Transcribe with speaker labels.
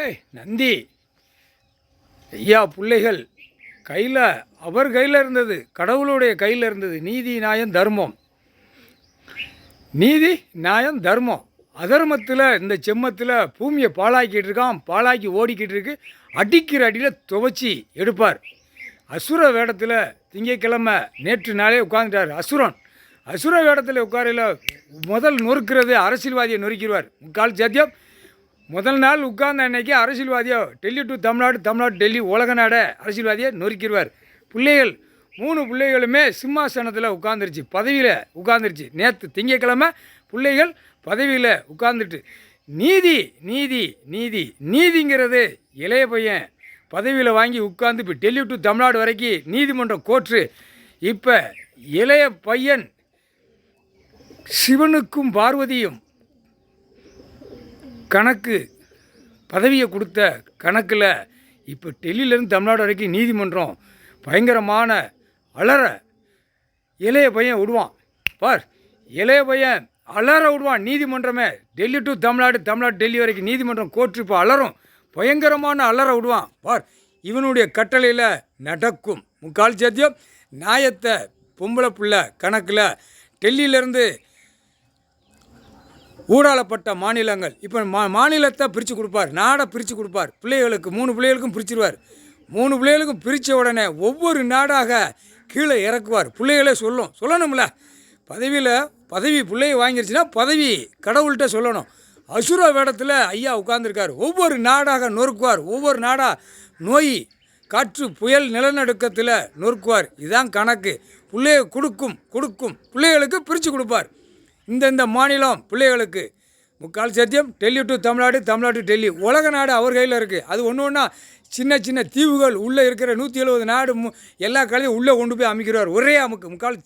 Speaker 1: ஏய் நந்தி ஐயா பிள்ளைகள் கையில் அவர் கையில் இருந்தது, கடவுளுடைய கையில் இருந்தது. நீதி நியாயம் தர்மம், நீதி நியாயம் தர்மம். அதர்மத்தில் இந்த செம்மத்தில் பூமியை பாழாக்கிட்டு இருக்கான், பாழாக்கி ஓடிக்கிட்டு இருக்கு. அடிக்கிற அடியில் துவச்சி எடுப்பார். அசுர வேடத்தில் திங்கக்கிழமை நேற்று நாளே உட்காந்துட்டார் அசுரன். அசுர வேடத்தில் உட்காரையில் முதல் நொறுக்கிறது அரசியல்வாதியை நொறுக்கிடுவார். முக்கால் சத்தியம். முதல் நாள் உட்கார்ந்த அன்னைக்கு அரசியல்வாதியோ டெல்லி டு தமிழ்நாடு, தமிழ்நாடு டெல்லி, உலக நாட அரசியல்வாதியை நொறுக்கிடுவார். பிள்ளைகள் 3 பிள்ளைகளுமே சிம்மாசனத்தில் உட்காந்துருச்சு, பதவியில் உட்காந்துருச்சு. நேற்று திங்கக்கிழமை பிள்ளைகள் பதவியில் உட்காந்துட்டு நீதி நீதி நீதி நீதிங்கிறது இளைய பையன் பதவியில் வாங்கி உட்காந்து இப்போ டெல்லி டு தமிழ்நாடு வரைக்கும் நீதிமன்றம் கோர்ட்டு. இப்போ இளைய பையன் சிவனுக்கும் பார்வதியும் கணக்கு பதவியை கொடுத்த கணக்கில் இப்போ டெல்லியிலேருந்து தமிழ்நாடு வரைக்கும் நீதிமன்றம் பயங்கரமான அலற இளைய பையன் விடுவான் பார். இளைய பையன் அலற விடுவான் நீதிமன்றமே. டெல்லி டு தமிழ்நாடு, தமிழ்நாடு டெல்லி வரைக்கும் நீதிமன்றம் கோர்ட்டு இப்போ அலறும், பயங்கரமான அலற விடுவான் பார். இவனுடைய கட்டளையில் நடக்கும் முக்கால் சத்தியம். நியாயத்தை பொம்பளை பிள்ளை கணக்கில் டெல்லியிலேருந்து ஊடாளப்பட்ட மாநிலங்கள் இப்போ மாநிலத்தை பிரித்து கொடுப்பார், நாடை பிரித்து கொடுப்பார். பிள்ளைகளுக்கு 3 பிள்ளைகளுக்கும் பிரிச்சிருவார். 3 பிள்ளைகளுக்கும் பிரித்த உடனே ஒவ்வொரு நாடாக கீழே இறக்குவார். பிள்ளைகளே சொல்லணும்ல. பதவி பிள்ளையை வாங்கிருச்சுன்னா பதவி கடவுள்கிட்ட சொல்லணும். அசுர வேடத்தில் ஐயா உட்கார்ந்துருக்கார். ஒவ்வொரு நாடாக நொறுக்குவார். ஒவ்வொரு நாடாக நோய், காற்று, புயல், நிலநடுக்கத்தில் நொறுக்குவார். இதுதான் கணக்கு. பிள்ளைய கொடுக்கும் பிள்ளைகளுக்கு பிரித்து கொடுப்பார். இந்த மாநிலம் பிள்ளைகளுக்கு முக்கால் சத்தியம். டெல்லி டு தமிழ்நாடு, தமிழ்நாடு டு டெல்லி, உலக நாடு அவர் கையில் இருக்குது. அது ஒன்று சின்ன சின்ன தீவுகள் உள்ளே இருக்கிற 170 நாடு எல்லா கலையும் உள்ளே கொண்டு போய் அமைக்கிறார். ஒரே அமுக்கு முக்கால்